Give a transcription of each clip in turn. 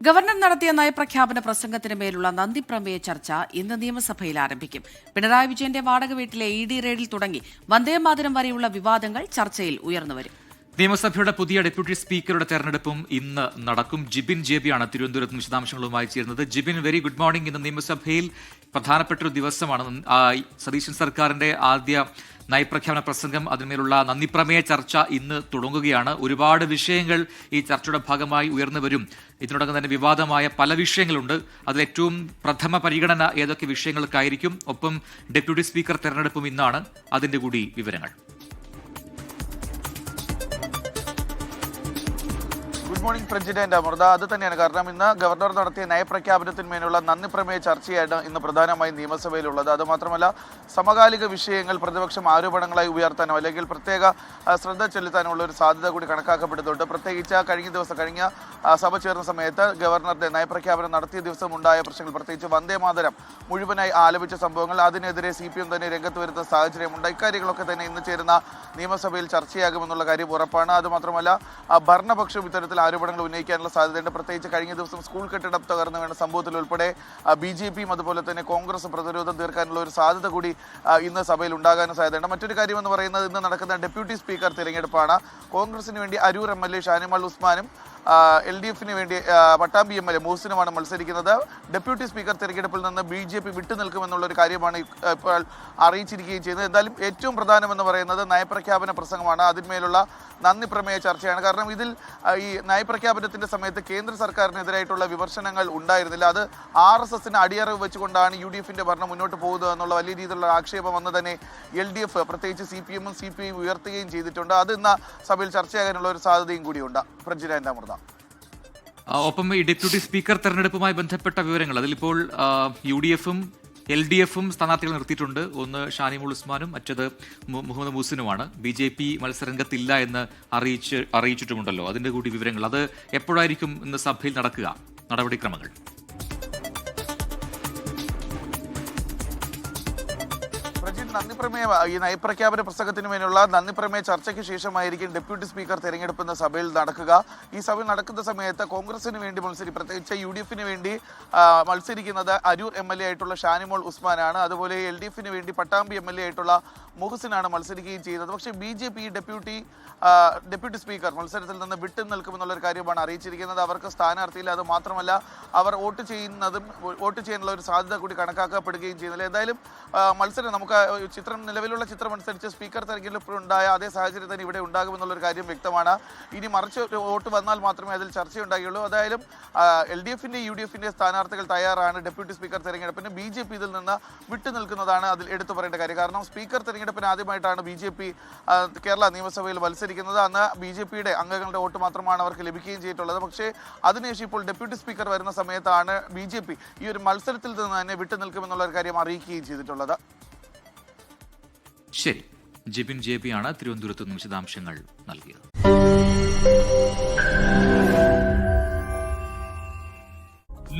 Governor നടത്തിയ നയപ്രഖ്യാപന പ്രസംഗത്തിന് മേലുള്ള നന്ദിപ്രമേയ ചർച്ച ഇന്ന് നിയമസഭയിൽ ആരംഭിക്കും. പിണറായി വിജയന്റെ വാടക വീട്ടിലെ ED റെയ്ഡിൽ തുടങ്ങി വന്ദേമാതരം വരെയുള്ള വിവാദങ്ങൾ ചർച്ചയിൽ ഉയർന്നുവരും. നിയമസഭയുടെ പുതിയ ഡെപ്യൂട്ടി സ്പീക്കറുടെ തെരഞ്ഞെടുപ്പും ഇന്ന് നടക്കും. ജിബിൻ ജെബിയാണ് തിരുവനന്തപുരത്ത് വിശദാംശങ്ങളുമായി ചേരുന്നത്. Jibin, very good morning. ഇന്ന് നിയമസഭയിൽ പ്രധാനപ്പെട്ട ഒരു ദിവസമാണ്. സതീശൻ സർക്കാരിന്റെ ആദ്യ നയപ്രഖ്യാപന പ്രസംഗം, അതിന്മേലുള്ള നന്ദിപ്രമേയ ചർച്ച ഇന്ന് തുടങ്ങുകയാണ്. ഒരുപാട് വിഷയങ്ങൾ ഈ ചർച്ചയുടെ ഭാഗമായി ഉയർന്നു വരും. ഇതിനോടകം തന്നെ വിവാദമായ പല വിഷയങ്ങളുണ്ട്. അതിലേറ്റവും പ്രഥമ പരിഗണന ഏതൊക്കെ വിഷയങ്ങൾക്കായിരിക്കും? ഒപ്പം ഡെപ്യൂട്ടി സ്പീക്കർ തെരഞ്ഞെടുപ്പും ഇന്നാണ്. അതിന്റെ കൂടി വിവരങ്ങൾ. Good morning president Amrita. അത് തന്നെയാണ് കാരണം ഇന്ന് ഗവർണർ നടത്തിയ നയപ്രഖ്യാപനത്തിന്മേലുള്ള നന്ദിപ്രമേയ ചർച്ചയാണ് ഇന്ന് പ്രധാനമായും നിയമസഭയിലുള്ളത്. അതുമാത്രമല്ല, സമകാലിക വിഷയങ്ങൾ പ്രതിപക്ഷം ആരോപണങ്ങളായി ഉയർത്താനോ അല്ലെങ്കിൽ പ്രത്യേക ശ്രദ്ധ ചെലുത്താനുള്ള ഒരു സാധ്യത കൂടി കണക്കാക്കപ്പെടുന്നുണ്ട്. പ്രത്യേകിച്ച് കഴിഞ്ഞ സഭ ചേർന്ന സമയത്ത് ഗവർണറുടെ നയപ്രഖ്യാപനം നടത്തിയ ദിവസം ഉണ്ടായ പ്രശ്നങ്ങൾ, പ്രത്യേകിച്ച് വന്ദേമാതരം മുഴുവനായി ആലപിച്ച സംഭവങ്ങൾ, അതിനെതിരെ CPM തന്നെ രംഗത്ത് വരുന്ന സാഹചര്യമുണ്ട്. ഇക്കാര്യങ്ങളൊക്കെ തന്നെ ഇന്ന് ചേരുന്ന നിയമസഭയിൽ ചർച്ചയാകുമെന്നുള്ള കാര്യം ഉറപ്പാണ്. അതുമാത്രമല്ല, ഭരണപക്ഷം ഇത്തരത്തിൽ ആരോപണങ്ങൾ ഉന്നയിക്കാനുള്ള സാധ്യതയുണ്ട്. പ്രത്യേകിച്ച് കഴിഞ്ഞ ദിവസം സ്കൂൾ കെട്ടിടം തകർന്നു വീണ സംഭവത്തിൽ ഉൾപ്പെടെ BJPയും അതുപോലെ തന്നെ കോൺഗ്രസ് പ്രതിരോധം തീർക്കാനുള്ള ഒരു സാധ്യത കൂടി ഇന്ന് സഭയിൽ ഉണ്ടാകാനും സാധ്യതയുണ്ട്. മറ്റൊരു കാര്യമെന്ന് പറയുന്നത്, ഇന്ന് നടക്കുന്ന ഡെപ്യൂട്ടി സ്പീക്കർ തിരഞ്ഞെടുപ്പാണ്. കോൺഗ്രസിന് വേണ്ടി അരൂർ MLA ഷാനിമോൾ ഉസ്മാനും LDFന് വേണ്ടി പട്ടാമ്പി MLA മൂസിനുമാണ് മത്സരിക്കുന്നത്. ഡെപ്യൂട്ടി സ്പീക്കർ തിരഞ്ഞെടുപ്പിൽ നിന്ന് BJP വിട്ടുനിൽക്കുമെന്നുള്ളൊരു കാര്യമാണ് ഇപ്പോൾ അറിയിച്ചിരിക്കുകയും ചെയ്യുന്നത്. എന്തായാലും ഏറ്റവും പ്രധാനമെന്ന് പറയുന്നത് നയപ്രഖ്യാപന പ്രസംഗമാണ്. അതിന്മേലുള്ള നന്ദി പ്രമേയ ചർച്ചയാണ്. കാരണം ഇതിൽ ഈ നയപ്രഖ്യാപനത്തിന്റെ സമയത്ത് കേന്ദ്ര സർക്കാരിനെതിരായിട്ടുള്ള വിമർശനങ്ങൾ ഉണ്ടായിരുന്നില്ല. അത് RSSന് അടിയറവ് വെച്ചുകൊണ്ടാണ് UDFന്റെ ഭരണം മുന്നോട്ട് പോകുന്നത് എന്നുള്ള വലിയ രീതിയിലുള്ള ആക്ഷേപം അന്ന് തന്നെ LDF പ്രത്യേകിച്ച് CPMഉം CPIയും ഉയർത്തുകയും ചെയ്തിട്ടുണ്ട്. അത് ഇന്ന് സഭയിൽ ചർച്ചയാകാനുള്ള ഒരു സാധ്യതയും കൂടിയുണ്ട്. പ്രജിരാന്റെ അമൃത. ഒപ്പം ഈ ഡെപ്യൂട്ടി സ്പീക്കർ തെരഞ്ഞെടുപ്പുമായി ബന്ധപ്പെട്ട വിവരങ്ങൾ, അതിലിപ്പോൾ UDFഉം LDFഉം സ്ഥാനാർത്ഥികൾ നിർത്തിയിട്ടുണ്ട്. ഒന്ന് ഷാനിമോൾ ഉസ്മാനും മറ്റത് മുഹമ്മദ് മൂസിനുമാണ്. BJP മത്സരരംഗത്തില്ല എന്ന് അറിയിച്ചിട്ടുമുണ്ടല്ലോ. അതിന്റെ കൂടി വിവരങ്ങൾ, അത് എപ്പോഴായിരിക്കും ഇന്ന് സഭയിൽ നടക്കുക, നടപടിക്രമങ്ങൾ? ഈ നയപ്രഖ്യാപന പ്രസംഗത്തിന് മേലുള്ള നന്ദിപ്രമേയ ചർച്ചയ്ക്ക് ശേഷമായിരിക്കും ഡെപ്യൂട്ടി സ്പീക്കർ തെരഞ്ഞെടുപ്പ് എന്ന സഭയിൽ നടക്കുക. ഈ സഭയിൽ നടക്കുന്ന സമയത്ത് കോൺഗ്രസിന് വേണ്ടി പ്രത്യേകിച്ച് UDFന് വേണ്ടി മത്സരിക്കുന്നത് അരൂർ MLA ആയിട്ടുള്ള ഷാനിമോൾ ഉസ്മാനാണ്. അതുപോലെ LDFന് വേണ്ടി പട്ടാമ്പി MLA ആയിട്ടുള്ള മുഹസിനാണ് മത്സരിക്കുകയും ചെയ്യുന്നത്. പക്ഷേ BJP ഡെപ്യൂട്ടി സ്പീക്കർ മത്സരത്തിൽ നിന്ന് വിട്ടു നിൽക്കുമെന്നുള്ളൊരു കാര്യമാണ് അറിയിച്ചിരിക്കുന്നത്. അവർക്ക് സ്ഥാനാർത്ഥിയില്ല. അത് മാത്രമല്ല, അവർ വോട്ട് ചെയ്യാനുള്ള ഒരു സാധ്യത കൂടി കണക്കാക്കപ്പെടുകയും ചെയ്യുന്നില്ല. എന്തായാലും മത്സരം നമുക്ക് നിലവിലുള്ള ചിത്രം അനുസരിച്ച് സ്പീക്കർ തെരഞ്ഞെടുപ്പിലുണ്ടായ അതേ സാഹചര്യം തന്നെ ഇവിടെ ഉണ്ടാകുമെന്നുള്ളൊരു കാര്യം വ്യക്തമാണ്. ഇനി മറിച്ച് വോട്ട് വന്നാൽ മാത്രമേ അതിൽ ചർച്ചയുണ്ടാകുകയുള്ളൂ. അതായാലും LDFന്റെ UDFന്റെ സ്ഥാനാർത്ഥികൾ തയ്യാറാണ് ഡെപ്യൂട്ടി സ്പീക്കർ തെരഞ്ഞെടുപ്പിന്. BJP ഇതിൽ നിന്ന് വിട്ടുനിൽക്കുന്നതാണ് അതിൽ എടുത്തു പറയേണ്ട കാര്യം. കാരണം സ്പീക്കർ തെരഞ്ഞെടുപ്പിന് ആദ്യമായിട്ടാണ് BJP കേരള നിയമസഭയിൽ മത്സരിക്കുന്നത്. അന്ന് BJPയുടെ അംഗങ്ങളുടെ വോട്ട് മാത്രമാണ് അവർക്ക് ലഭിക്കുകയും ചെയ്തിട്ടുള്ളത്. പക്ഷേ അതിനുശേഷം ഇപ്പോൾ ഡെപ്യൂട്ടി സ്പീക്കർ വരുന്ന സമയത്താണ് BJP ഈ ഒരു മത്സരത്തിൽ നിന്ന് തന്നെ വിട്ടുനിൽക്കുമെന്നുള്ള ഒരു കാര്യം അറിയിക്കുകയും ചെയ്തിട്ടുള്ളത്. ശരി, ജിബിൻ JB ആണ് തിരുവനന്തപുരത്ത് നിന്ന് വിശദാംശങ്ങൾ നൽകിയത്.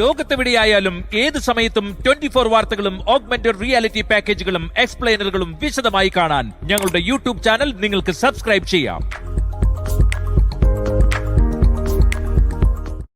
ലോകത്തെവിടെയായാലും ഏത് സമയത്തും 24 വാർത്തകളും ഓഗ്മെന്റഡ് റിയാലിറ്റി പാക്കേജുകളും എക്സ്പ്ലെയിനറുകളും വിശദമായി കാണാൻ ഞങ്ങളുടെ YouTube ചാനൽ നിങ്ങൾക്ക് സബ്സ്ക്രൈബ് ചെയ്യാം.